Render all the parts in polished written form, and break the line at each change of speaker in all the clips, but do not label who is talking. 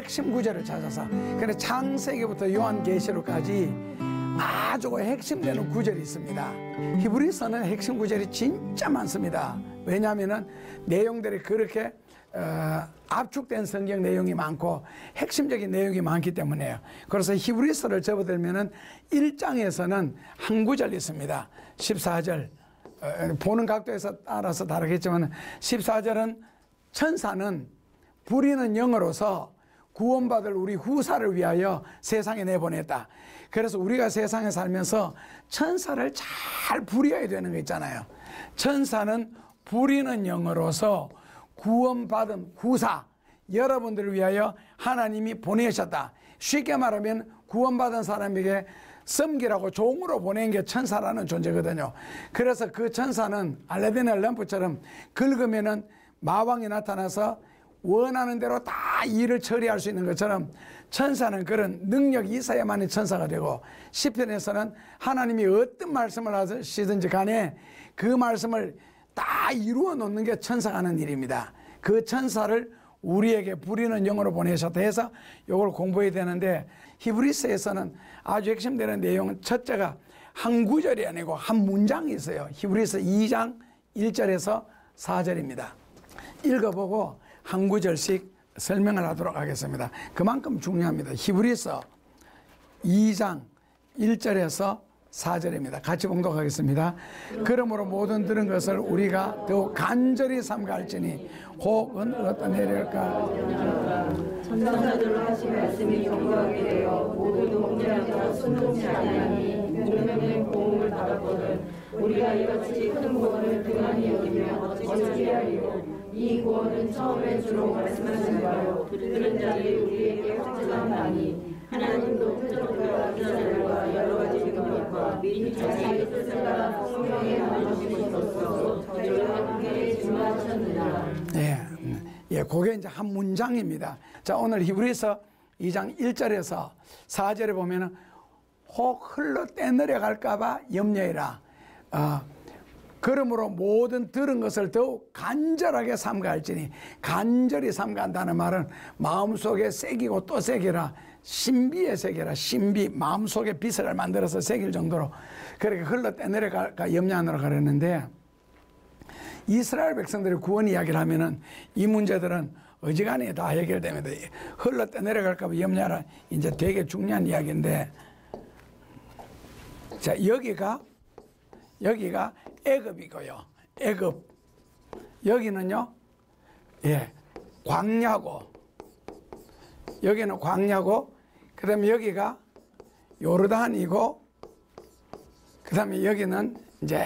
핵심 구절을 찾아서, 그래서 창세기부터 요한계시록까지 아주 핵심되는 구절이 있습니다. 히브리서는 핵심 구절이 진짜 많습니다. 왜냐하면 내용들이 그렇게 압축된 성경 내용이 많고 핵심적인 내용이 많기 때문에요. 그래서 히브리서를 접어들면 1장에서는 한 구절이 있습니다. 14절, 보는 각도에서 따라서 다르겠지만 14절은 천사는 부리는 영으로서 구원받을 우리 후사를 위하여 세상에 내보냈다. 그래서 우리가 세상에 살면서 천사를 잘 부려야 되는 거 있잖아요. 천사는 부리는 영으로서 구원받은 후사, 여러분들을 위하여 하나님이 보내셨다. 쉽게 말하면 구원받은 사람에게 섬기라고 종으로 보낸 게 천사라는 존재거든요. 그래서 그 천사는 알라딘의 램프처럼 긁으면은 마왕이 나타나서 원하는 대로 다 일을 처리할 수 있는 것처럼 천사는 그런 능력이 있어야만이 천사가 되고, 시편에서는 하나님이 어떤 말씀을 하시든지 간에 그 말씀을 다 이루어 놓는 게 천사가 하는 일입니다. 그 천사를 우리에게 부리는 영으로 보내셨다 해서 이걸 공부해야 되는데, 히브리서에서는 아주 핵심되는 내용은 첫째가 한 구절이 아니고 한 문장이 있어요. 히브리서 2장 1절에서 4절입니다. 읽어보고 한 구절씩 설명을 하도록 하겠습니다. 그만큼 중요합니다. 히브리서 2장 1절에서 4절입니다. 같이 봉독하겠습니다. 그러므로 모든 들은 것을 우리가 더욱 간절히 삼가할지니 혹은 어떤 내릴까.
천사들로 하신 말씀이 경고하게 되어 모두 공개하고 순종치 아니하니 운명의 보응을 받았거든. 우리가 이같이 큰 구원을 등한히 여기며 어찌 하리요. 이 구원은 처음에 주로 말씀하신 바요 들은 자들이 우리에게 확증하나니 하나님도 표적과 기사들과 여러 가지 능력과 미리 자기의 뜻을 따라 성경에 나눠주신 것으로서 저희와 함께 증거하셨느니라.
예, 그게 이제 한 문장입니다. 자, 오늘 히브리서 2장 1절에서 4절에 보면은 혹 흘러 떼내려갈까봐 염려해라. 그러므로 모든 들은 것을 더욱 간절하게 삼가할지니, 간절히 삼가한다는 말은 마음속에 새기고 또 새기라, 신비에 새기라, 신비, 마음속에 비석을 만들어서 새길 정도로 그렇게 흘러 떼내려갈까 염려하느라 그랬는데, 이스라엘 백성들이 구원 이야기를 하면은 이 문제들은 어지간히 다 해결됩니다. 흘러 떼내려갈까 봐 염려하라, 이제 되게 중요한 이야기인데, 자, 여기가 애굽이고요. 애굽. 여기는요, 예, 광야고, 여기는 광야고, 그 다음에 여기가 요르단이고, 그 다음에 여기는 이제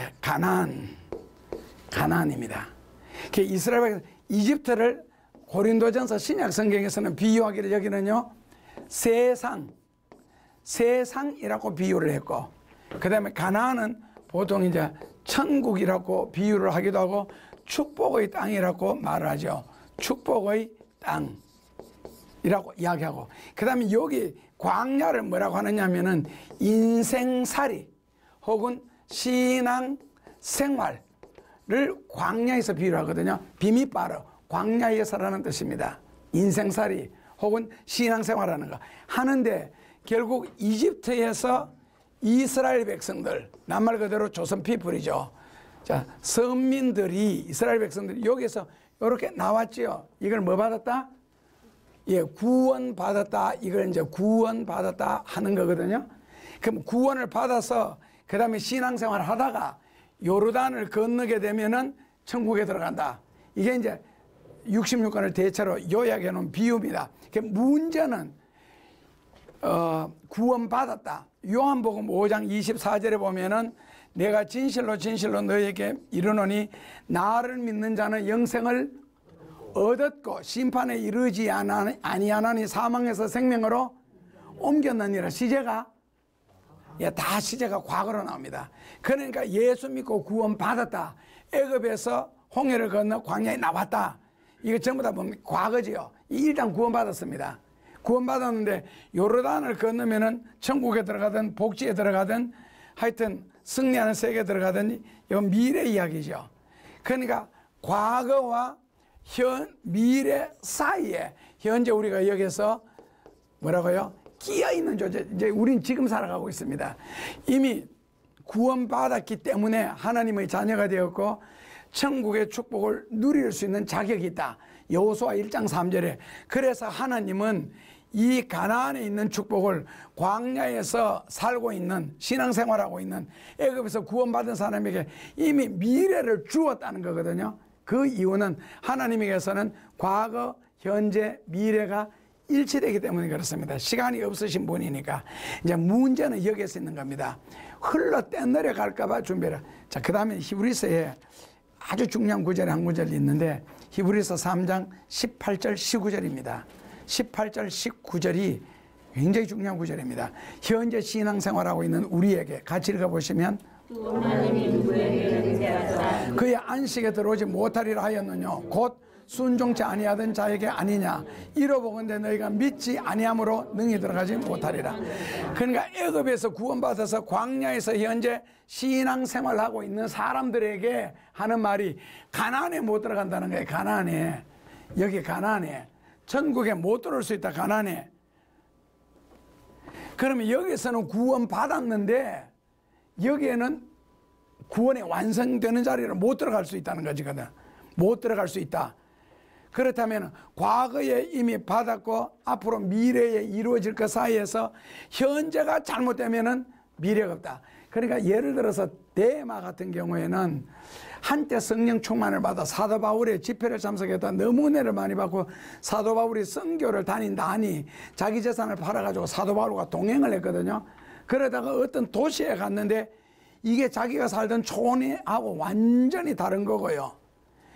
가나안입니다. 이스라엘, 이집트를 고린도전서 신약 성경에서는 비유하기를 여기는요, 세상이라고 비유를 했고, 그 다음에 가나안은 보통 이제 천국이라고 비유를 하기도 하고 축복의 땅이라고 말을 하죠. 축복의 땅이라고 이야기하고, 그 다음에 여기 광야를 뭐라고 하느냐면은 인생살이 혹은 신앙생활을 광야에서 비유를 하거든요. 비미바르, 광야에서라는 뜻입니다. 인생살이 혹은 신앙생활하는 거 하는데, 결국 이집트에서 이스라엘 백성들, 낱말 그대로 조선 피플이죠. 자, 선민들이, 이스라엘 백성들이 여기서 이렇게 나왔지요. 이걸 뭐 받았다? 예, 구원 받았다. 이걸 이제 구원 받았다 하는 거거든요. 그럼 구원을 받아서 그 다음에 신앙생활을 하다가 요르단을 건너게 되면은 천국에 들어간다. 이게 이제 66권을 대체로 요약해 놓은 비유입니다. 그 문제는 구원받았다. 요한복음 5장 24절에 보면은 내가 진실로 너에게 이르노니 나를 믿는 자는 영생을 얻었고 심판에 이르지 아니하나니 사망에서 생명으로 옮겼느니라. 시제가, 예, 다 시제가 과거로 나옵니다. 그러니까 예수 믿고 구원받았다. 애굽에서 홍해를 건너 광야에 나왔다. 이거 전부 다 보면 과거지요. 일단 구원받았습니다. 구원받았는데 요르단을 건너면은 천국에 들어가든 복지에 들어가든 하여튼 승리하는 세계에 들어가든 이건 미래 이야기죠. 그러니까 과거와 미래 사이에 현재 우리가 여기서 뭐라고요? 끼어있는 존재. 이제 우린 지금 살아가고 있습니다. 이미 구원받았기 때문에 하나님의 자녀가 되었고 천국의 축복을 누릴 수 있는 자격이 있다. 여호수아 1장 3절에. 그래서 하나님은 이 가나안에 있는 축복을 광야에서 살고 있는 신앙생활하고 있는 애굽에서 구원받은 사람에게 이미 미래를 주었다는 거거든요. 그 이유는 하나님에게서는 과거, 현재, 미래가 일치되기 때문에 그렇습니다. 시간이 없으신 분이니까. 이제 문제는 여기에서 있는 겁니다. 흘러 떼내려갈까 봐 준비해라. 자, 그 다음에 히브리서에 아주 중요한 구절이 한 구절이 있는데 히브리서 3장 18절 19절입니다. 18절 19절이 굉장히 중요한 구절입니다. 현재 신앙생활하고 있는 우리에게 같이 읽어보시면
하나님이 누구에게 은혜하사
그의 안식에 들어오지 못하리라 하였느뇨 곧 순종치 아니하던 자에게 아니냐 이러보건대 너희가 믿지 아니함으로 능히 들어가지 못하리라. 그러니까 애굽에서 구원받아서 광야에서 현재 신앙생활하고 있는 사람들에게 하는 말이 가나안에 못 들어간다는 거예요. 가나안에. 여기 가나안에. 천국에 못 들어올 수 있다. 가나안에. 그러면 여기서는 구원받았는데 여기에는 구원이 완성되는 자리로 못 들어갈 수 있다는 거지거든. 못 들어갈 수 있다. 그렇다면 과거에 이미 받았고 앞으로 미래에 이루어질 것 사이에서 현재가 잘못되면은 미래가 없다. 그러니까 예를 들어서 데마 같은 경우에는 한때 성령 충만을 받아 사도 바울의 집회를 참석했다. 너무 은혜를 많이 받고 사도 바울이 선교를 다닌다니 자기 재산을 팔아가지고 사도 바울과 동행을 했거든요. 그러다가 어떤 도시에 갔는데 이게 자기가 살던 촌하고 완전히 다른 거고요.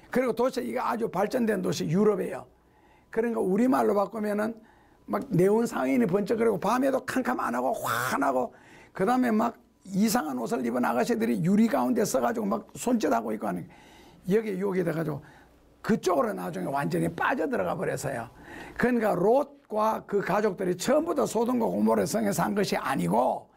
그리고 도시 이게 아주 발전된 도시 유럽이에요. 그러니까 우리말로 바꾸면은 막 네온 상인이 번쩍거리고 밤에도 캄캄안하고 환하고 그 다음에 막 이상한 옷을 입은 아가씨들이 유리 가운데 써가지고 막 손짓하고 있고 하는 여기 돼가지고 그쪽으로 나중에 완전히 빠져들어가 버렸어요. 그러니까 롯과 그 가족들이 처음부터 소돔과 고모라 성에 산 것이 아니고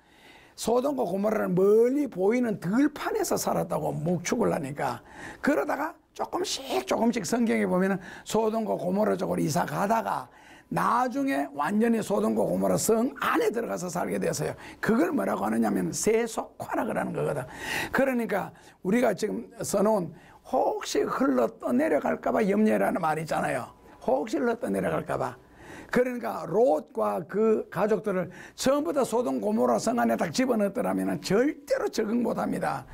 소돔과 고모라는 멀리 보이는 들판에서 살았다고 목축을 하니까 그러다가 조금씩 성경에 보면은 소돔과 고모라 쪽으로 이사 가다가 나중에 완전히 소돔과 고모라 성 안에 들어가서 살게 됐어요. 그걸 뭐라고 하느냐면 세속화라 그러는 거거든. 그러니까 우리가 지금 써놓은 혹시 흘러 떠내려갈까봐 염려라는 말이 있잖아요. 혹시 흘러 떠내려갈까봐. 그러니까 롯과 그 가족들을 처음부터 소돔 고모라 성 안에 딱 집어넣었더라면 절대로 적응 못합니다.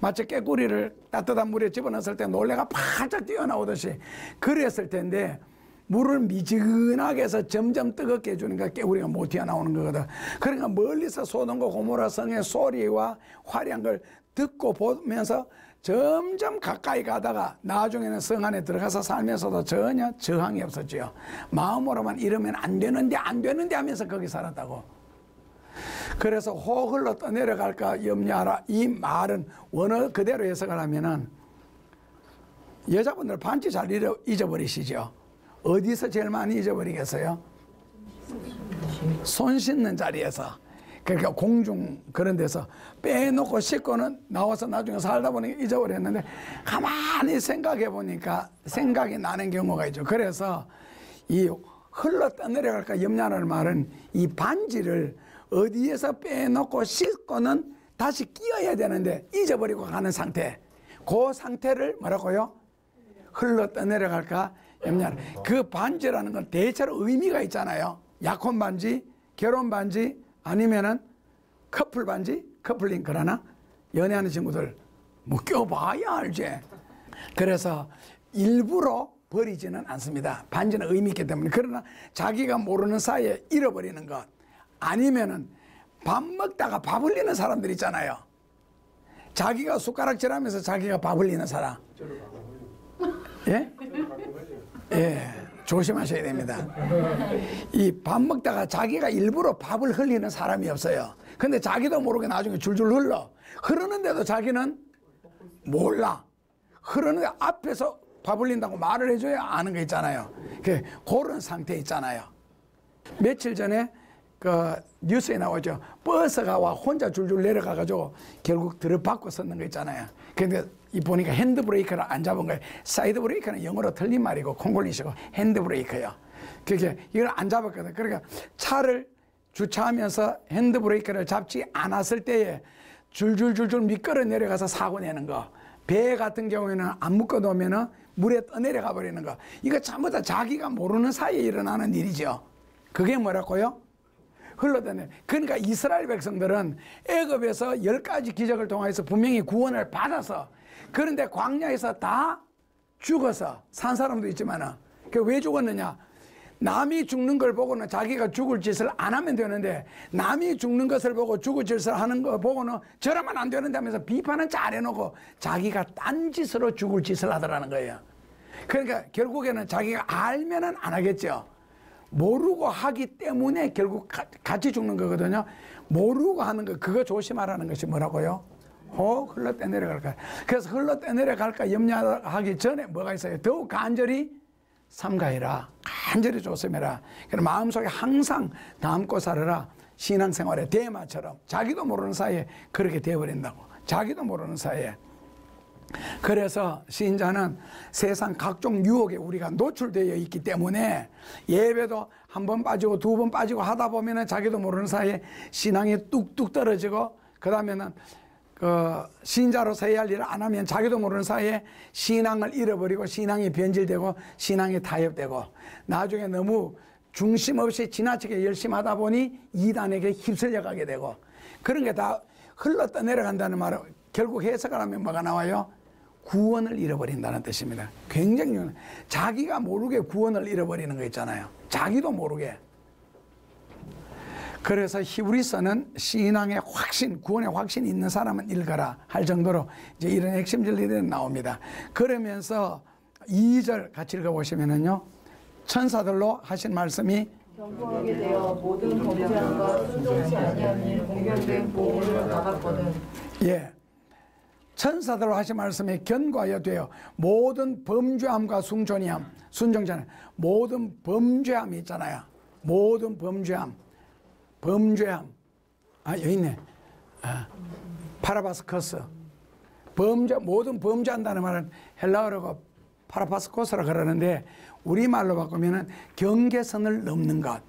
마치 깨꼬리를 따뜻한 물에 집어넣었을 때 놀래가 팔짝 뛰어나오듯이 그랬을 텐데 물을 미지근하게 해서 점점 뜨겁게 해주니까 깨구리가 못 튀어나오는 거거든. 그러니까 멀리서 소돔과 고모라 성의 소리와 화려한 걸 듣고 보면서 점점 가까이 가다가 나중에는 성 안에 들어가서 살면서도 전혀 저항이 없었지요. 마음으로만 이러면 안 되는데 하면서 거기 살았다고. 그래서 혹 흘러 떠내려갈까 염려하라. 이 말은 원어 그대로 해석을 하면은 여자분들 반지 잘 잊어버리시죠. 어디서 제일 많이 잊어버리겠어요? 손 씻는 자리에서. 그러니까 공중 그런 데서 빼놓고 씻고는 나와서 나중에 살다 보니 잊어버렸는데 가만히 생각해 보니까 생각이 나는 경우가 있죠. 그래서 이 흘러 떠내려갈까 염려하는 말은 이 반지를 어디에서 빼놓고 씻고는 다시 끼워야 되는데 잊어버리고 가는 상태. 그 상태를 뭐라고요? 흘러 떠내려갈까 염려하는. 그 반지라는 건 대체로 의미가 있잖아요. 약혼 반지, 결혼 반지, 아니면은 커플 반지, 커플링 그러나 연애하는 친구들 뭐 껴봐야 알지. 그래서 일부러 버리지는 않습니다. 반지는 의미 있기 때문에. 그러나 자기가 모르는 사이에 잃어버리는 것 아니면은 밥 먹다가 밥 흘리는 사람들 있잖아요. 자기가 숟가락질하면서 자기가 밥 흘리는 사람. 예? 예, 조심하셔야 됩니다. 이 밥 먹다가 자기가 일부러 밥을 흘리는 사람이 없어요. 근데 자기도 모르게 나중에 줄줄 흘러. 흐르는데도 자기는 몰라. 흐르는데 앞에서 밥 흘린다고 말을 해줘야 아는 거 있잖아요. 그런 상태 있잖아요. 며칠 전에 그 뉴스에 나오죠. 버스가 와 혼자 줄줄 내려가가지고 결국 들어받고 섰는 거 있잖아요. 근데 이 보니까 핸드브레이크를 안 잡은 거예요. 사이드 브레이크는 영어로 틀린 말이고 콩글리시고 핸드브레이크요. 그게 이걸 안 잡았거든. 그러니까 차를 주차하면서 핸드브레이크를 잡지 않았을 때에 줄줄줄줄 미끄러 내려가서 사고 내는 거. 배 같은 경우에는 안 묶어 놓으면은 물에 떠내려가 버리는 거. 이거 전부 다 자기가 모르는 사이에 일어나는 일이죠. 그게 뭐라고요? 흘러다녀. 그러니까 이스라엘 백성들은 애굽에서 10가지 기적을 통해서 분명히 구원을 받아서, 그런데 광야에서 다 죽어서 산 사람도 있지만은, 그 왜 죽었느냐? 남이 죽는 걸 보고는 자기가 죽을 짓을 안 하면 되는데, 남이 죽는 것을 보고 죽을 짓을 하는 거 보고는 저러면 안 되는데 하면서 비판은 잘 해놓고 자기가 딴 짓으로 죽을 짓을 하더라는 거예요. 그러니까 결국에는 자기가 알면은 안 하겠죠. 모르고 하기 때문에 결국 같이 죽는 거거든요. 모르고 하는 거, 그거 조심하라는 것이 뭐라고요? 흘러 떠내려갈까. 그래서 흘러 떠내려갈까 염려하기 전에 뭐가 있어요? 더욱 간절히 삼가해라. 간절히 조심해라. 그래서 마음속에 항상 담고 살아라. 신앙생활의 대마처럼 자기도 모르는 사이에 그렇게 되어버린다고. 자기도 모르는 사이에. 그래서 신자는 세상 각종 유혹에 우리가 노출되어 있기 때문에 예배도 한 번 빠지고 두 번 빠지고 하다 보면은 자기도 모르는 사이에 신앙이 뚝뚝 떨어지고, 그 다음에는 신자로서 해야 할 일을 안 하면 자기도 모르는 사이에 신앙을 잃어버리고 신앙이 변질되고 신앙이 타협되고, 나중에 너무 중심 없이 지나치게 열심히 하다 보니 이단에게 휩쓸려 가게 되고, 그런 게 다 흘러 떠내려간다는 말은 결국 해석을 하면 뭐가 나와요? 구원을 잃어버린다는 뜻입니다. 굉장히 중요해요. 자기가 모르게 구원을 잃어버리는 거 있잖아요. 자기도 모르게. 그래서 히브리서는 신앙의 확신, 구원의 확신이 있는 사람은 읽어라 할 정도로 이제 이런 핵심 진리들이 나옵니다. 그러면서 2절 같이 읽어보시면은요, 천사들로 하신 말씀이
경고하게 되어 모든 범죄함과 순종치 아니함이 공명된 보응을 받았거든.
예, 천사들로 하신 말씀에 견고하여 되어 모든 범죄함과 순종함, 순종자는 모든 범죄함이 있잖아요. 모든 범죄함. 여기 있네. 파라바스코스. 모든 범죄한다는 말은 헬라어로 파라바스코스라 그러는데, 우리말로 바꾸면은 경계선을 넘는 것.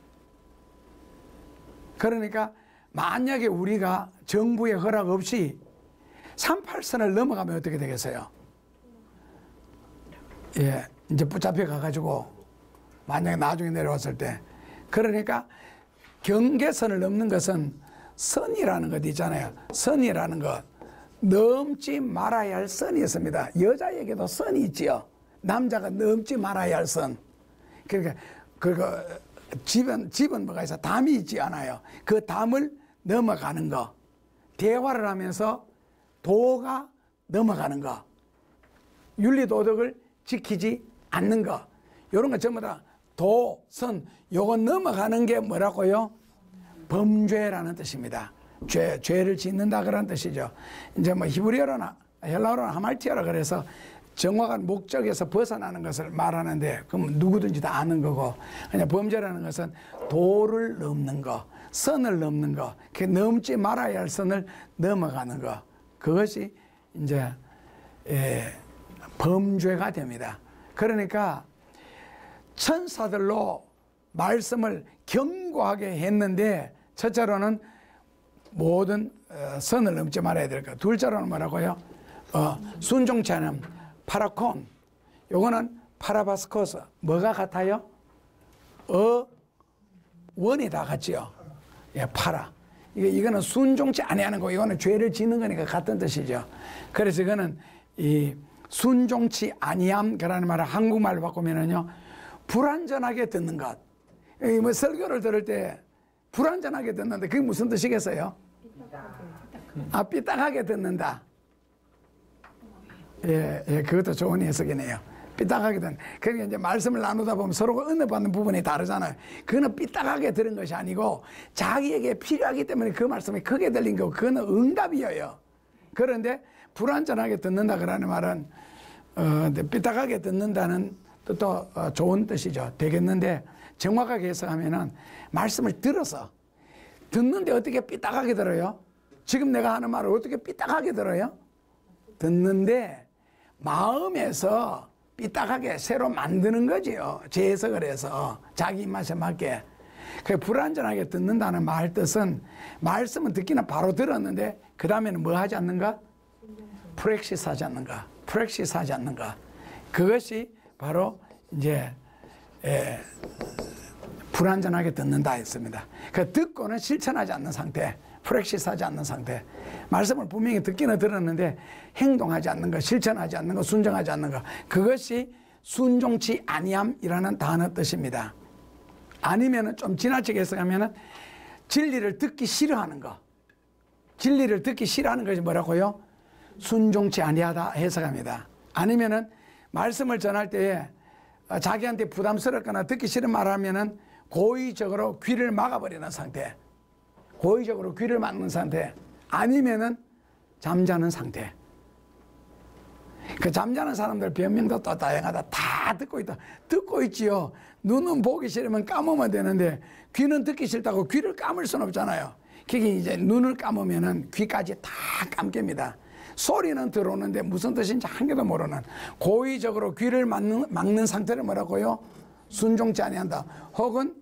그러니까 만약에 우리가 정부의 허락 없이 38선을 넘어가면 어떻게 되겠어요? 예, 이제 붙잡혀 가가지고 만약에 나중에 내려왔을 때, 그러니까 경계선을 넘는 것은 선이라는 것 있잖아요. 선이라는 것, 넘지 말아야 할 선이 있습니다. 여자에게도 선이 있지요. 남자가 넘지 말아야 할 선. 그러니까 그거 집은 뭐가 있어? 담이 있지 않아요. 그 담을 넘어가는 거. 대화를 하면서 도가 넘어가는 거. 윤리도덕을 지키지 않는 거. 이런 거 전부 다 도, 선, 요거 넘어가는 게 뭐라고요? 범죄라는 뜻입니다. 죄를 짓는다 그런 뜻이죠. 이제 뭐 히브리어로나 헬라어로나 하말티어라 그래서 정확한 목적에서 벗어나는 것을 말하는데, 그럼 누구든지 다 아는 거고, 그냥 범죄라는 것은 도를 넘는 거, 선을 넘는 거, 그 넘지 말아야 할 선을 넘어가는 거, 그것이 이제 범죄가 됩니다. 그러니까 천사들로 말씀을 경고하게 했는데, 첫째로는 모든 선을 넘지 말아야 될 것. 둘째로는 뭐라고요? 순종치 않음, 파라콘. 요거는 파라바스코스. 뭐가 같아요? 원이 다 같지요. 예, 파라. 이거는 순종치 아니하는 거, 이거는 죄를 짓는 거니까 같은 뜻이죠. 그래서 이거는 이 순종치 아니함이라는 말을 한국말로 바꾸면은요, 불완전하게 듣는 것. 뭐 설교를 들을 때 불완전하게 듣는데 그게 무슨 뜻이겠어요? 삐딱하게 듣는다. 예, 그것도 좋은 해석이네요. 삐딱하게 듣는. 그러니까 이제 말씀을 나누다 보면 서로가 은혜받는 부분이 다르잖아요. 그거는 삐딱하게 들은 것이 아니고 자기에게 필요하기 때문에 그 말씀이 크게 들린 거고, 그거는 응답이에요. 그런데 불완전하게 듣는다 그러는 말은 삐딱하게 듣는다는 또 좋은 뜻이죠. 되겠는데 정확하게 해석하면은 말씀을 들어서 듣는데 어떻게 삐딱하게 들어요? 지금 내가 하는 말을 어떻게 삐딱하게 들어요? 듣는데 마음에서 삐딱하게 새로 만드는 거지요. 재해석을 해서 자기 입맛에 맞게. 그 불완전하게 듣는다는 말 뜻은 말씀은 듣기는 바로 들었는데 그 다음에는 뭐 하지 않는가? 프랙시스 하지 않는가? 프랙시스 하지 않는가? 그것이 바로 이제 불완전하게 듣는다 했습니다. 그 듣고는 실천하지 않는 상태, 프랙시스 하지 않는 상태. 말씀을 분명히 듣기는 들었는데 행동하지 않는 것, 실천하지 않는 것, 순종하지 않는 것. 그것이 순종치 아니함이라는 단어 뜻입니다. 아니면은 좀 지나치게 해석하면은 진리를 듣기 싫어하는 거. 진리를 듣기 싫어하는 것이 뭐라고요? 순종치 아니하다 해석합니다. 아니면은 말씀을 전할 때에 자기한테 부담스럽거나 듣기 싫은 말을 하면은 고의적으로 귀를 막아버리는 상태. 고의적으로 귀를 막는 상태. 아니면은 잠자는 상태. 그 잠자는 사람들 변명도 또 다양하다. 다 듣고 있다. 듣고 있지요. 눈은 보기 싫으면 감으면 되는데 귀는 듣기 싫다고 귀를 감을 수는 없잖아요. 그게 이제 눈을 감으면은 귀까지 다 감깁니다. 소리는 들어오는데 무슨 뜻인지 한 개도 모르는 고의적으로 귀를 막는 상태를 뭐라고요? 순종치 아니한다. 혹은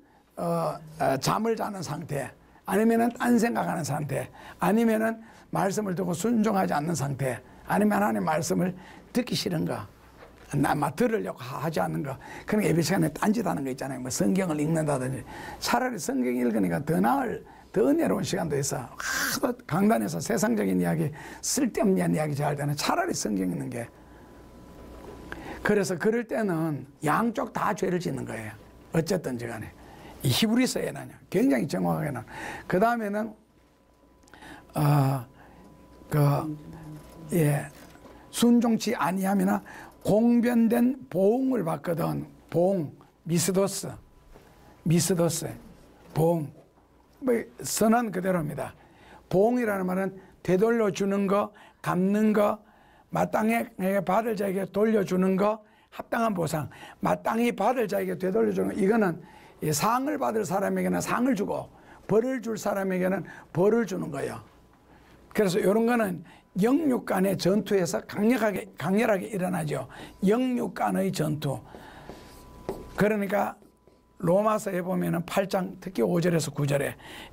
잠을 자는 상태. 아니면은 딴 생각하는 상태. 아니면은 말씀을 듣고 순종하지 않는 상태. 아니면 하나님의 말씀을 듣기 싫은가? 막 들으려고 하지 않는가? 그러니까 예배 시간에 딴짓하는 거 있잖아요. 뭐 성경을 읽는다든지. 차라리 성경 읽으니까 더 은혜로운 시간도 있어. 강단에서 세상적인 이야기, 쓸데없는 이야기 잘 때는 차라리 성경 읽는 게. 그래서 그럴 때는 양쪽 다 죄를 짓는 거예요. 어쨌든지 간에. 이 히브리서에는요. 굉장히 정확하게는. 그 다음에는 순종치 아니하면 공변된 보응을 받거든. 보응, 미스도스, 보응. 뭐 선한 그대로입니다. 보응이라는 말은 되돌려 주는 거, 갚는 거, 마땅히 받을 자에게 돌려주는 거, 합당한 보상. 마땅히 받을 자에게 되돌려 주는 거. 이거는 상을 받을 사람에게는 상을 주고 벌을 줄 사람에게는 벌을 주는 거예요. 그래서 이런 거는 영육 간의 전투에서 강렬하게 일어나죠. 영육 간의 전투. 그러니까 로마서에 보면은 8장 특히 5절에서 9절에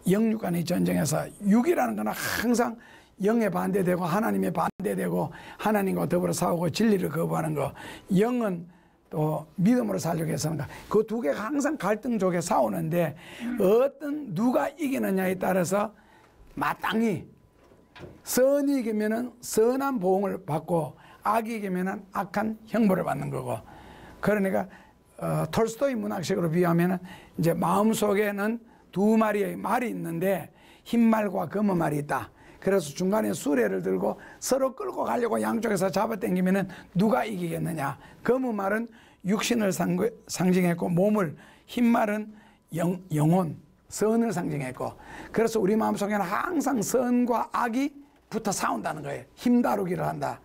영육 간의 전쟁에서 육이라는 건 항상 영에 반대되고 하나님에 반대되고 하나님과 더불어 싸우고 진리를 거부하는 거. 영은 또 믿음으로 살려고 해서는 그 두 개가 항상 갈등 쪽에 싸우는데 누가 이기느냐에 따라서 마땅히 선이 이기면은 선한 보응을 받고 악이 이기면은 악한 형벌을 받는 거고. 그러니까 톨스토이 문학식으로 비하면은 이제 마음속에는 두 마리의 말이 있는데 흰 말과 검은 말이 있다. 그래서 중간에 수레를 들고 서로 끌고 가려고 양쪽에서 잡아당기면은 누가 이기겠느냐. 검은 말은 육신을 상징했고 몸을, 흰 말은 영혼, 선을 상징했고. 그래서 우리 마음속에는 항상 선과 악이 붙어 싸운다는 거예요. 힘 다루기를 한다.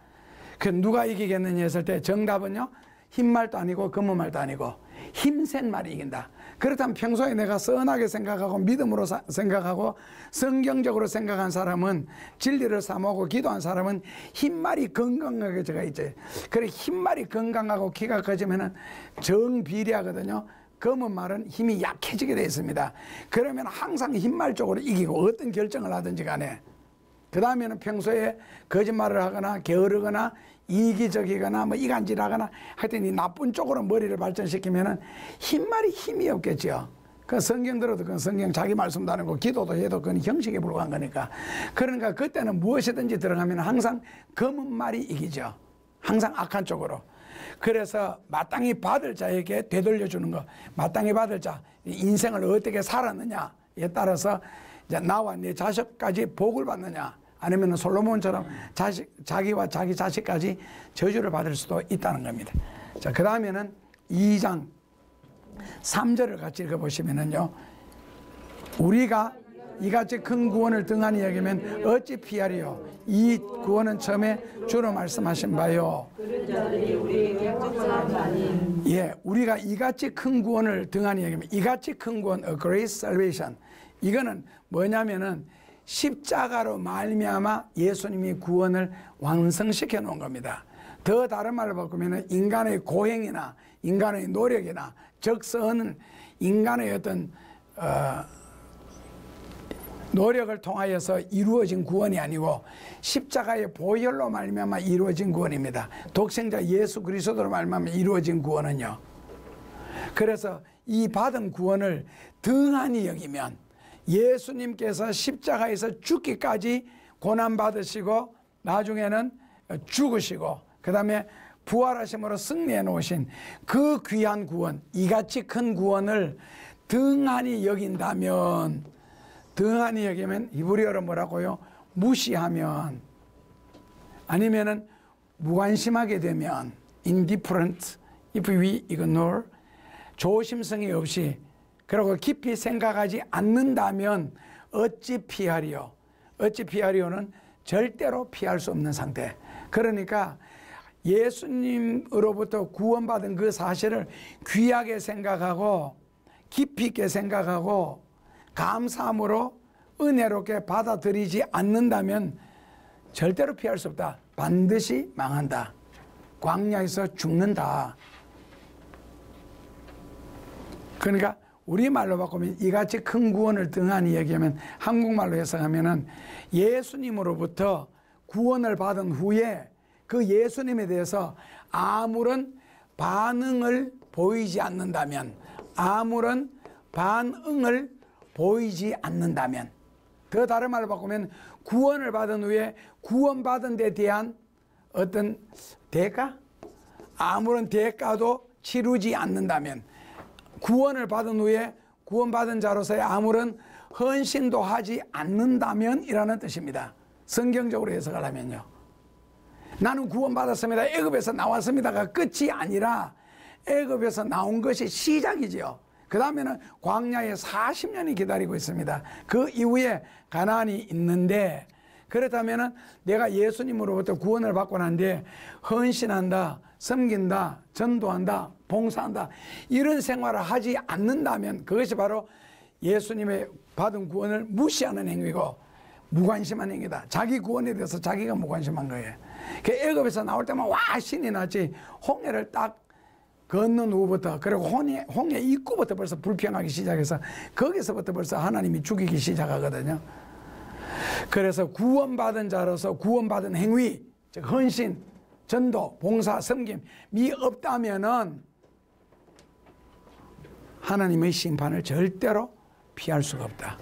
그 누가 이기겠느냐 했을 때 정답은요, 흰 말도 아니고 검은 말도 아니고 힘센 말이 이긴다. 그렇다면 평소에 내가 선하게 생각하고 믿음으로 생각하고 성경적으로 생각한 사람은, 진리를 사모하고 기도한 사람은 흰말이 건강하게 제가 있지. 그래 흰말이 건강하고 키가 커지면은 정비례하거든요. 검은 말은 힘이 약해지게 되어 있습니다. 그러면 항상 흰말 쪽으로 이기고 어떤 결정을 하든지 간에. 그 다음에는 평소에 거짓말을 하거나 게으르거나 이기적이거나 뭐 이간질하거나 하여튼 이 나쁜 쪽으로 머리를 발전시키면은 흰말이 힘이 없겠죠. 그 성경 들어도 그 성경 자기 말씀도 안 하고 기도도 해도 그건 형식에 불과한 거니까. 그러니까 그때는 무엇이든지 들어가면 항상 검은 말이 이기죠. 항상 악한 쪽으로. 그래서 마땅히 받을 자에게 되돌려주는 거. 마땅히 받을 자, 인생을 어떻게 살았느냐에 따라서 이제 나와 내 자식까지 복을 받느냐, 아니면 솔로몬처럼 자기와 자기 자식까지 저주를 받을 수도 있다는 겁니다. 자, 그 다음에는 2장 3절을 같이 읽어보시면은요, 우리가 이같이 큰 구원을 등한히 여기면 어찌 피하리요? 이 구원은 처음에 주로 말씀하신 바요. 예, 우리가 이같이 큰 구원을 등한히 여기면, 이같이 큰 구원, a great salvation. 이거는 뭐냐면은 십자가로 말미암아 예수님이 구원을 완성시켜 놓은 겁니다. 더 다른 말로 바꾸면 인간의 고행이나 인간의 노력이나 적성은 인간의 어떤 노력을 통하여서 이루어진 구원이 아니고 십자가의 보혈로 말미암아 이루어진 구원입니다. 독생자 예수 그리스도로 말미암아 이루어진 구원은요. 그래서 이 받은 구원을 등한히 여기면 예수님께서 십자가에서 죽기까지 고난받으시고 나중에는 죽으시고 그 다음에 부활하심으로 승리해 놓으신 그 귀한 구원, 이같이 큰 구원을 등한히 여긴다면, 등한히 여기면 히브리어로 뭐라고요? 무시하면, 아니면은 무관심하게 되면, indifferent, if we ignore, 조심성이 없이, 그리고 깊이 생각하지 않는다면 어찌 피하리요? 어찌 피하리요는 절대로 피할 수 없는 상태. 그러니까 예수님으로부터 구원받은 그 사실을 귀하게 생각하고 깊이 있게 생각하고 감사함으로 은혜롭게 받아들이지 않는다면 절대로 피할 수 없다. 반드시 망한다. 광야에서 죽는다. 그러니까 우리말로 바꾸면 이같이 큰 구원을 등한히 얘기하면 한국말로 해석하면은 예수님으로부터 구원을 받은 후에 그 예수님에 대해서 아무런 반응을 보이지 않는다면, 아무런 반응을 보이지 않는다면, 더 다른 말로 바꾸면 구원을 받은 후에 구원받은 데 대한 어떤 대가? 아무런 대가도 치르지 않는다면, 구원을 받은 후에 구원받은 자로서의 아무런 헌신도 하지 않는다면 이라는 뜻입니다. 성경적으로 해석을 하면요. 나는 구원받았습니다. 애굽에서 나왔습니다가 끝이 아니라 애굽에서 나온 것이 시작이죠. 그 다음에는 광야에 40년이 기다리고 있습니다. 그 이후에 가나안이 있는데, 그렇다면 내가 예수님으로부터 구원을 받고 난 뒤에 헌신한다, 섬긴다, 전도한다, 봉사한다, 이런 생활을 하지 않는다면 그것이 바로 예수님의 받은 구원을 무시하는 행위고 무관심한 행위다. 자기 구원에 대해서 자기가 무관심한 거예요. 그 애굽에서 나올 때만 와 신이 났지, 홍해를 딱 건넌 후부터, 그리고 홍해 입구부터 벌써 불평하기 시작해서 거기서부터 벌써 하나님이 죽이기 시작하거든요. 그래서 구원받은 자로서 구원받은 행위, 즉 헌신, 전도, 봉사, 섬김이 없다면은 하나님의 심판을 절대로 피할 수가 없다.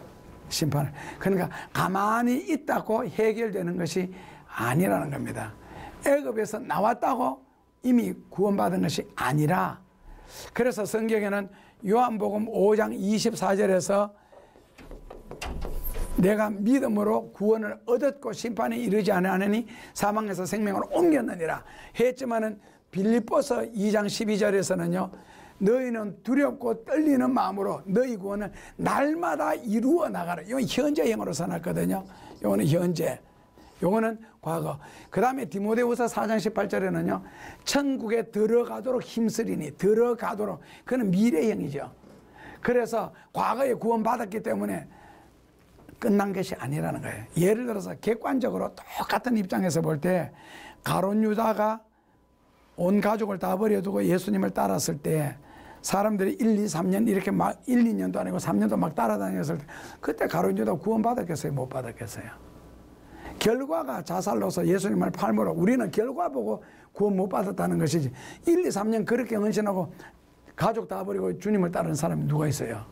심판을. 그러니까 가만히 있다고 해결되는 것이 아니라는 겁니다. 애굽에서 나왔다고 이미 구원받은 것이 아니라, 그래서 성경에는 요한복음 5장 24절에서 내가 믿음으로 구원을 얻었고 심판에 이르지 않으니 사망에서 생명으로 옮겼느니라 했지만은, 빌립보서 2장 12절에서는요 너희는 두렵고 떨리는 마음으로 너희 구원을 날마다 이루어 나가라. 이건 현재형으로 써놨거든요. 이거는 현재, 요거는 과거. 그 다음에 디모데후서 4장 18절에는요 천국에 들어가도록 힘쓰리니, 들어가도록, 그는 미래형이죠. 그래서 과거에 구원받았기 때문에 끝난 것이 아니라는 거예요. 예를 들어서 객관적으로 똑같은 입장에서 볼 때 가룟 유다가 온 가족을 다 버려두고 예수님을 따랐을 때 사람들이 1, 2, 3년 이렇게 막 1, 2년도 아니고 3년도 막 따라다녔을 때 그때 가룟 유다 구원받았겠어요? 못 받았겠어요? 결과가 자살로서 예수님을 팔므로 우리는 결과 보고 구원 못 받았다는 것이지, 1, 2, 3년 그렇게 헌신하고 가족 다 버리고 주님을 따르는 사람이 누가 있어요?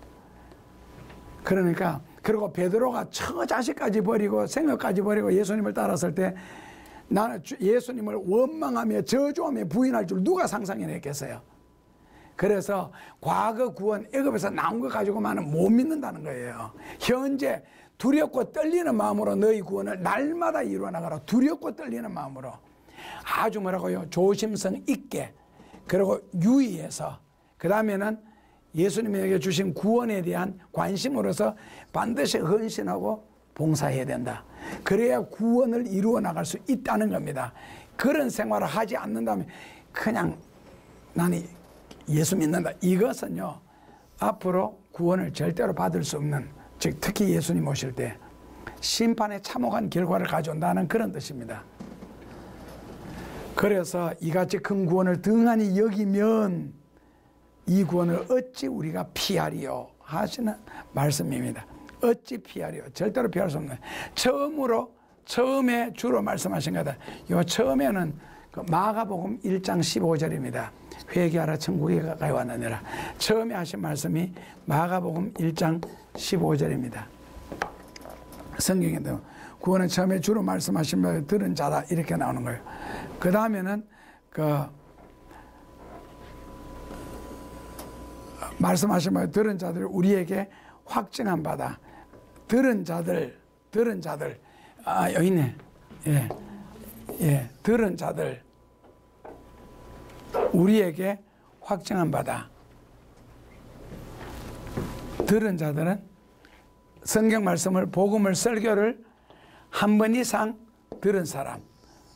그러니까, 그리고 베드로가 처자식까지 버리고 생업까지 버리고 예수님을 따랐을 때 나는 예수님을 원망하며 저주하며 부인할 줄 누가 상상해냈겠어요? 그래서 과거 구원, 애굽에서 나온 것 가지고만은 못 믿는다는 거예요. 현재 두렵고 떨리는 마음으로 너희 구원을 날마다 이루어 나가라. 두렵고 떨리는 마음으로 아주 뭐라고요? 조심성 있게, 그리고 유의해서, 그 다음에는 예수님에게 주신 구원에 대한 관심으로서 반드시 헌신하고 봉사해야 된다. 그래야 구원을 이루어 나갈 수 있다는 겁니다. 그런 생활을 하지 않는다면 그냥 나는 예수 믿는다, 이것은요 앞으로 구원을 절대로 받을 수 없는, 즉 특히 예수님 오실 때 심판에 참혹한 결과를 가져온다는 그런 뜻입니다. 그래서 이같이 큰 구원을 등한히 여기면 이 구원을 어찌 우리가 피하리요 하시는 말씀입니다. 어찌 피하리요. 절대로 피할 수 없는. 처음에 주로 말씀하신 거다. 요 처음에는 그 마가복음 1장 15절입니다. 회개하라 천국이 가까이 왔느니라. 처음에 하신 말씀이 마가복음 1장 15절입니다. 성경에도 구원은 처음에 주로 말씀하신 말 들은 자다 이렇게 나오는 거예요. 그 다음에는 그 말씀하신 말 들은 자들 우리에게 확증한 바다. 들은 자들 여기 있네. 들은 자들 우리에게 확증한 바다. 들은 자들은 성경 말씀을 복음을 설교를 한 번 이상 들은 사람,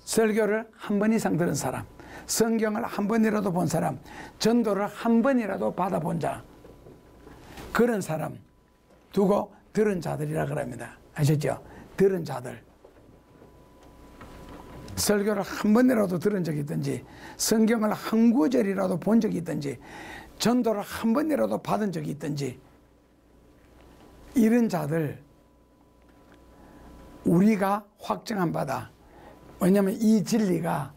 설교를 한 번 이상 들은 사람, 성경을 한 번이라도 본 사람, 전도를 한 번이라도 받아본 자, 그런 사람 두고 들은 자들이라 그럽니다. 아셨죠? 들은 자들. 설교를 한 번이라도 들은 적이 있든지, 성경을 한 구절이라도 본 적이 있든지, 전도를 한 번이라도 받은 적이 있든지, 이런 자들 우리가 확증한 바다. 왜냐하면 이 진리가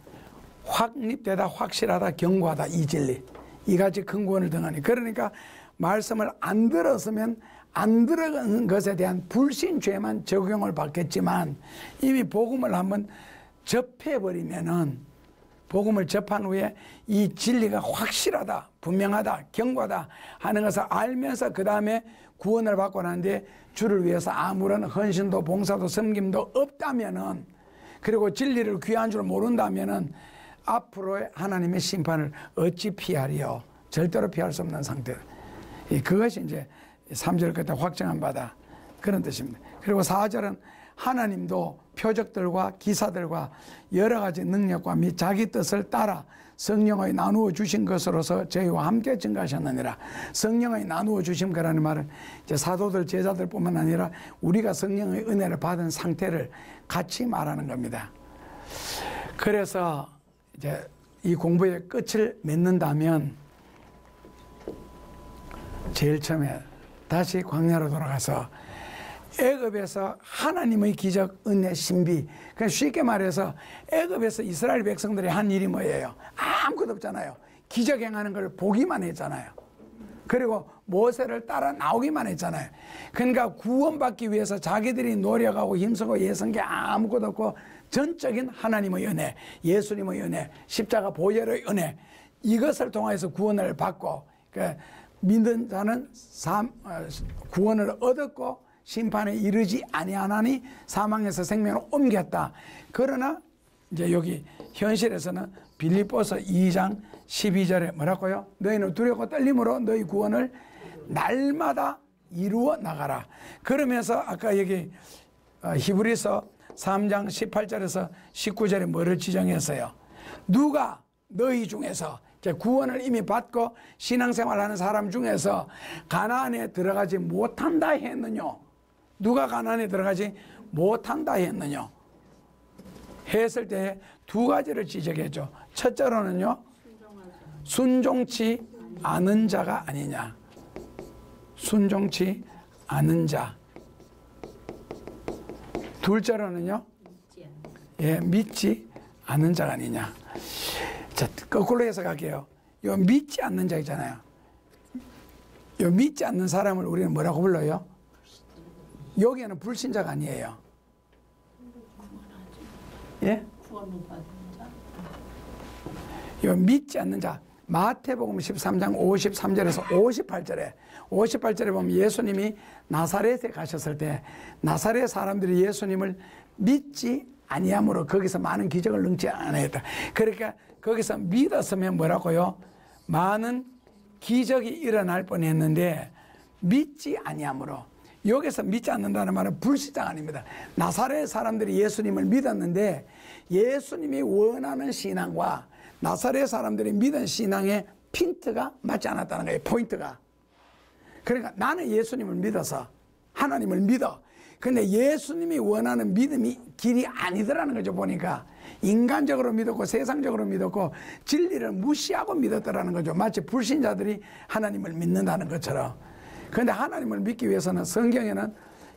확립되다, 확실하다, 견고하다. 이 진리, 이같이 큰 구원을 등하니. 그러니까 말씀을 안 들었으면 안 들어간 것에 대한 불신죄만 적용을 받겠지만, 이미 복음을 한번 접해버리면은, 복음을 접한 후에 이 진리가 확실하다, 분명하다, 견고하다 하는 것을 알면서 그 다음에 구원을 받고 나는데 주를 위해서 아무런 헌신도 봉사도 섬김도 없다면은, 그리고 진리를 귀한 줄 모른다면은 앞으로의 하나님의 심판을 어찌 피하리요. 절대로 피할 수 없는 상태. 그것이 이제 3절 끝에 확정한 바다, 그런 뜻입니다. 그리고 4절은 하나님도 표적들과 기사들과 여러 가지 능력과 및 자기 뜻을 따라 성령의 나누어 주신 것으로서 저희와 함께 증가하셨느니라. 성령의 나누어 주신 거라는 말은 이제 사도들, 제자들 뿐만 아니라 우리가 성령의 은혜를 받은 상태를 같이 말하는 겁니다. 그래서 이제 이 공부의 끝을 맺는다면, 제일 처음에 다시 광야로 돌아가서 애굽에서 하나님의 기적, 은혜, 신비. 그냥 쉽게 말해서 애굽에서 이스라엘 백성들이 한 일이 뭐예요? 아무것도 없잖아요. 기적 행하는 걸 보기만 했잖아요. 그리고 모세를 따라 나오기만 했잖아요. 그러니까 구원받기 위해서 자기들이 노력하고 힘쓰고 애쓴 게 아무것도 없고, 전적인 하나님의 은혜, 예수님의 은혜, 십자가 보혈의 은혜, 이것을 통해서 구원을 받고, 믿는 자는 구원을 얻었고 심판에 이르지 아니하나니 사망에서 생명으로 옮겼다. 그러나 이제 여기 현실에서는 빌립보서 2장 12절에 뭐라고요? 너희는 두렵고 떨림으로 너희 구원을 날마다 이루어 나가라. 그러면서 아까 여기 히브리서 3장 18절에서 19절에 뭐를 지정했어요? 누가 너희 중에서 구원을 이미 받고 신앙생활하는 사람 중에서 가나안에 들어가지 못한다 했느냐? 누가 가나안에 들어가지 못한다 했느냐? 했을 때 두 가지를 지적했죠. 첫째로는요, 순종치 않은 자가 아니냐. 순종치 않은 자. 둘째로는요, 믿지 않는 자가 아니냐. 자, 거꾸로 해석할게요. 요 믿지 않는 자 있잖아요. 요 믿지 않는 사람을 우리는 뭐라고 불러요? 여기에는 불신자가 아니에요. 예? 요 믿지 않는 자. 마태복음 13장 53절에서 58절에 보면 예수님이 나사렛에 가셨을 때 나사렛 사람들이 예수님을 믿지 아니함으로 거기서 많은 기적을 능치 않았다. 그러니까 거기서 믿었으면 뭐라고요? 많은 기적이 일어날 뻔했는데 믿지 아니함으로. 여기서 믿지 않는다는 말은 불신자가 아닙니다. 나사렛 사람들이 예수님을 믿었는데 예수님이 원하는 신앙과 나사렛 사람들이 믿은 신앙의 핀트가 맞지 않았다는 거예요. 포인트가. 그러니까 나는 예수님을 믿어서 하나님을 믿어. 근데 예수님이 원하는 믿음이 길이 아니더라는 거죠. 보니까 인간적으로 믿었고 세상적으로 믿었고 진리를 무시하고 믿었더라는 거죠. 마치 불신자들이 하나님을 믿는다는 것처럼. 그런데 하나님을 믿기 위해서는 성경에는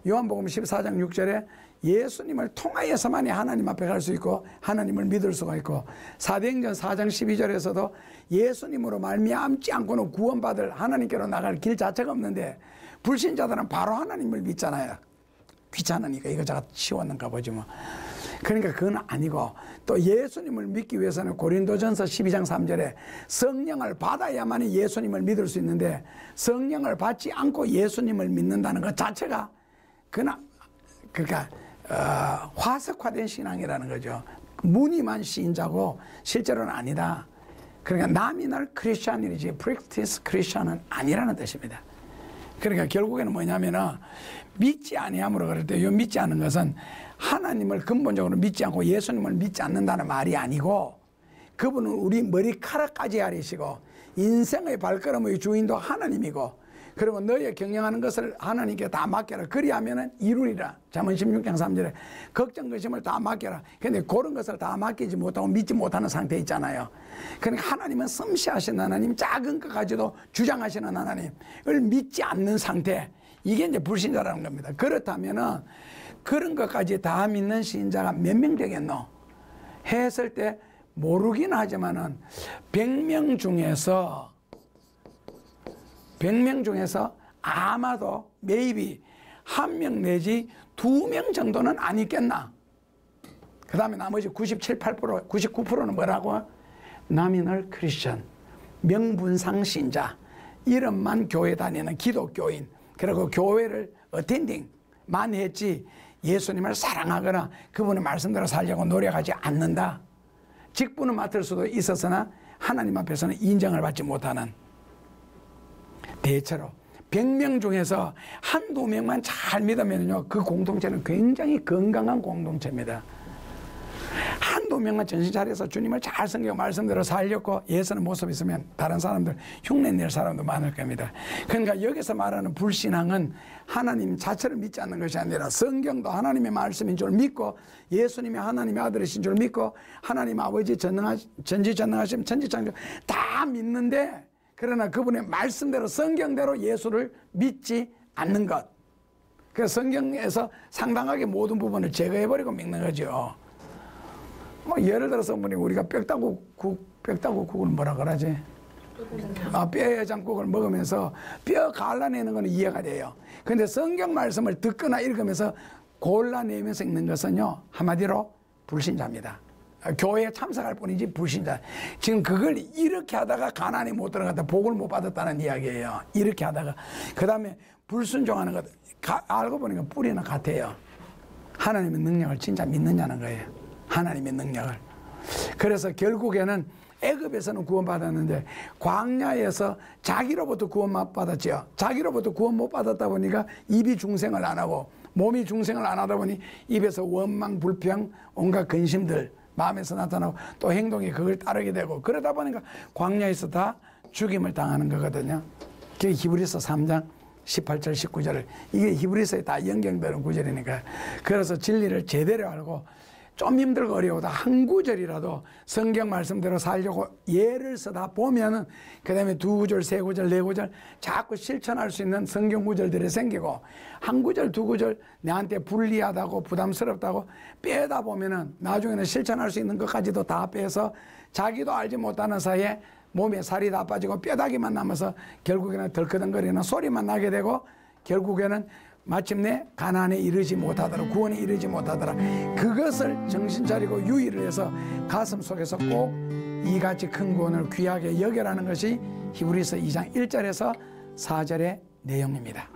요한복음 14장 6절에 예수님을 통하여서만이 하나님 앞에 갈 수 있고 하나님을 믿을 수가 있고, 사도행전 4장 12절에서도 예수님으로 말미암지 않고는 구원받을 하나님께로 나갈 길 자체가 없는데 불신자들은 바로 하나님을 믿잖아요. 귀찮으니까 이거저거 치웠는가 보지 뭐. 그러니까 그건 아니고, 또 예수님을 믿기 위해서는 고린도전서 12장 3절에 성령을 받아야만이 예수님을 믿을 수 있는데 성령을 받지 않고 예수님을 믿는다는 것 자체가 그러니까 화석화된 신앙이라는 거죠. 무늬만 신자고 실제로는 아니다. 그러니까 나미널 크리스찬이지 프랙티스 크리스찬은 아니라는 뜻입니다. 그러니까 결국에는 뭐냐면은 믿지 아니함으로 그럴 때, 요 믿지 않는 것은 하나님을 근본적으로 믿지 않고 예수님을 믿지 않는다는 말이 아니고, 그분은 우리 머리카락까지 아리시고 인생의 발걸음의 주인도 하나님이고, 그리고 너의 경영하는 것을 하나님께 다 맡겨라. 그리하면 이루리라. 잠언 16장 3절에 걱정 근심을 다 맡겨라. 근데 그런 것을 다 맡기지 못하고 믿지 못하는 상태 있잖아요. 그러니까 하나님은 섬시하신 하나님, 작은 것까지도 주장하시는 하나님을 믿지 않는 상태, 이게 이제 불신자라는 겁니다. 그렇다면은 그런 것까지 다 믿는 신자가 몇 명 되겠노? 했을 때 모르긴 하지만은 100명 중에서 아마도 maybe 1명 내지 2명 정도는 안 있겠나. 그 다음에 나머지 97, 8%, 99%는 뭐라고? 나미널 크리스천, 명분상 신자, 이름만 교회 다니는 기독교인, 그리고 교회를 어텐딩만 했지 예수님을 사랑하거나 그분의 말씀대로 살려고 노력하지 않는다. 직분은 맡을 수도 있었으나 하나님 앞에서는 인정을 받지 못하는, 대체로 100명 중에서 한두 명만 잘 믿으면요, 그 공동체는 굉장히 건강한 공동체입니다. 한두 명만 정신 차려서 주님을 잘 섬기고 말씀대로 살렸고 예수는 모습이 있으면 다른 사람들 흉내낼 사람도 많을 겁니다. 그러니까 여기서 말하는 불신앙은 하나님 자체를 믿지 않는 것이 아니라 성경도 하나님의 말씀인 줄 믿고 예수님이 하나님의 아들이신 줄 믿고 하나님 아버지 전지전능하심 천지창조 다 믿는데, 그러나 그분의 말씀대로 성경대로 예수를 믿지 않는 것. 그래서 성경에서 상당하게 모든 부분을 제거해버리고 믿는 거죠. 뭐 예를 들어서 우리가 뼈다구국을 뭐라 그러지? 뼈해장국을 먹으면서 뼈 갈라내는 건 이해가 돼요. 근데 성경 말씀을 듣거나 읽으면서 골라내면서 읽는 것은요, 한마디로 불신자입니다. 교회에 참석할 뿐이지 불신자. 지금 그걸 이렇게 하다가 가나안에 못 들어갔다, 복을 못 받았다는 이야기예요. 이렇게 하다가. 그 다음에 불순종하는 것, 알고 보니까 뿌리는 같아요. 하나님의 능력을 진짜 믿느냐는 거예요. 하나님의 능력을. 그래서 결국에는 애굽에서는 구원받았는데 광야에서 자기로부터 구원 못 받았죠. 자기로부터 구원 못 받았다 보니까 입이 중생을 안 하고 몸이 중생을 안 하다 보니 입에서 원망, 불평, 온갖 근심들 마음에서 나타나고 또 행동이 그걸 따르게 되고, 그러다 보니까 광야에서 다 죽임을 당하는 거거든요. 그게 히브리서 3장 18절 19절을, 이게 히브리서에 다 연결되는 구절이니까. 그래서 진리를 제대로 알고 좀 힘들고 어려워도 한 구절이라도 성경 말씀대로 살려고 예를 쓰다 보면은 그 다음에 2구절, 3구절, 4구절 자꾸 실천할 수 있는 성경 구절들이 생기고, 한 구절, 2구절 내한테 불리하다고 부담스럽다고 빼다 보면은 나중에는 실천할 수 있는 것까지도 다 빼서 자기도 알지 못하는 사이에 몸에 살이 다 빠지고 뼈다귀만 남아서 결국에는 덜커덩거리는 소리만 나게 되고, 결국에는 마침내 가나안에 이르지 못하더라, 구원에 이르지 못하더라. 그것을 정신 차리고 유의를 해서 가슴 속에서 꼭 이같이 큰 구원을 귀하게 여겨라는 것이 히브리서 2장 1절에서 4절의 내용입니다.